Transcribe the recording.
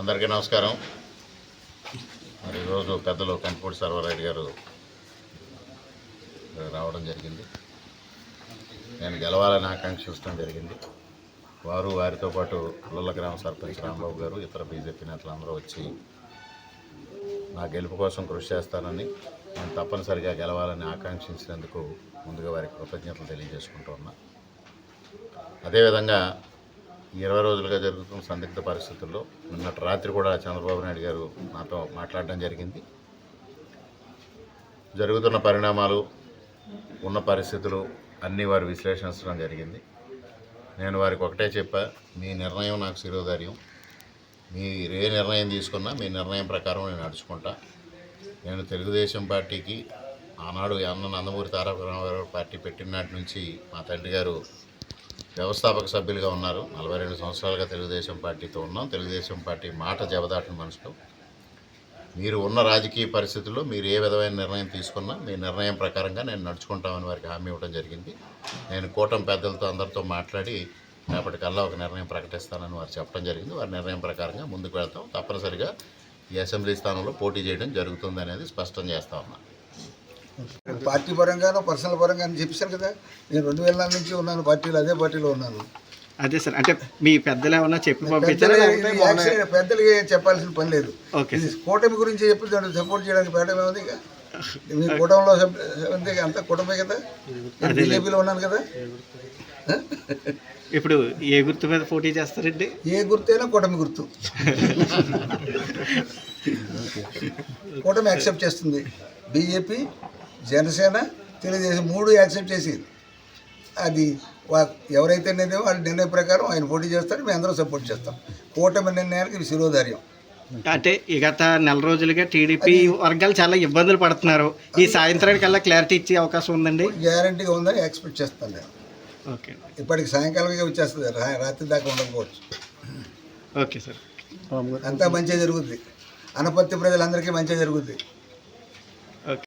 అందరికీ నమస్కారం. మరి ఈరోజు పెద్దలు కంటిపూడి సర్వారెడ్డి గారు రావడం జరిగింది. నేను గెలవాలని ఆకాంక్షించడం జరిగింది. వారితో పాటు పుల్లల గ్రామ సర్పంచ్ రాంబాబు గారు, ఇతర బీజేపీ నేతలందరూ వచ్చి నా గెలుపు కోసం కృషి చేస్తానని, నేను తప్పనిసరిగా గెలవాలని ఆకాంక్షించినందుకు ముందుగా వారికి కృతజ్ఞతలు తెలియజేసుకుంటూ ఉన్నా. అదేవిధంగా 20 రోజులుగా జరుగుతున్న సందిగ్ధ పరిస్థితుల్లో నిన్నటి రాత్రి కూడా చంద్రబాబు నాయుడు గారు నాతో మాట్లాడడం జరిగింది. జరుగుతున్న పరిణామాలు, ఉన్న పరిస్థితులు అన్నీ వారు విశ్లేషించడం జరిగింది. నేను వారికి ఒకటే చెప్పా, మీ నిర్ణయం నాకు శిరోధార్యం. మీరు ఏ నిర్ణయం తీసుకున్నా మీ నిర్ణయం ప్రకారం నేను నడుచుకుంటా. నేను తెలుగుదేశం పార్టీకి ఆనాడు అన్న నందమూరి తారక రామారావు పార్టీ పెట్టిన నాటి నుంచి మా తండ్రి గారు వ్యవస్థాపక సభ్యులుగా ఉన్నారు. 42 సంవత్సరాలుగా తెలుగుదేశం పార్టీతో ఉన్నాం. తెలుగుదేశం పార్టీ మాట జబదాటిన మనుషులు. మీరు ఉన్న రాజకీయ పరిస్థితుల్లో మీరు ఏ విధమైన నిర్ణయం తీసుకున్నా మీ నిర్ణయం ప్రకారంగా నేను నడుచుకుంటామని వారికి హామీ ఇవ్వడం జరిగింది. నేను కూటమి పెద్దలతో అందరితో మాట్లాడి రేపటికల్లా ఒక నిర్ణయం ప్రకటిస్తానని వారు చెప్పడం జరిగింది. వారి నిర్ణయం ప్రకారంగా ముందుకు వెళ్తాం. తప్పనిసరిగా ఈ అసెంబ్లీ స్థానంలో పోటీ చేయడం జరుగుతుంది అనేది స్పష్టం చేస్తా ఉన్నా. పార్టీ పరంగానో పర్సనల్ పరంగానో చెప్పాను కదా, నేను 2004 నుంచి ఉన్నాను పార్టీలో, అదే పార్టీలో ఉన్నాను. అదే సార్, అంటే మీ పెద్దలు ఏమన్నా చెప్పి పంపించారు? పెద్దలకి చెప్పాల్సిన పని లేదు. కూటమి గురించి చెప్పి దాన్ని సపోర్ట్ చేయడానికి పెట్టడం ఉంది. మీ కూటమిలో అంతా కూటమే కదా, బీజేపీలో ఉన్నాను కదా. ఇప్పుడు ఏ గుర్తు మీద పోటీ చేస్తారండి? ఏ గుర్తైనా కూటమి గుర్తు. కూటమి యాక్సెప్ట్ చేస్తుంది. బీజేపీ, జనసేన, తెలుగుదేశం 3 యాక్సెప్ట్ చేసి అది ఎవరైతే నిర్ణయం వాళ్ళ నిర్ణయం ప్రకారం ఆయన పోటీ చేస్తారు. మేము అందరం సపోర్ట్ చేస్తాం. కూటమి నిర్ణయానికి ఇది శిరోధార్యం. అంటే గత నెల రోజులుగా టీడీపీ వర్గాలు చాలా ఇబ్బందులు పడుతున్నారు. ఈ సాయంత్రానికల్లా క్లారిటీ ఇచ్చే అవకాశం ఉందండి? గ్యారంటీగా ఉందని ఎక్స్పెక్ట్ చేస్తాను నేను. ఓకే, ఇప్పటికి సాయంకాలంగా వచ్చేస్తుంది, రాత్రి దాకా ఉండకపోవచ్చు. ఓకే సార్, అంతా మంచిగా జరుగుద్ది. అనపర్తి ప్రజలందరికీ మంచిగా జరుగుద్ది.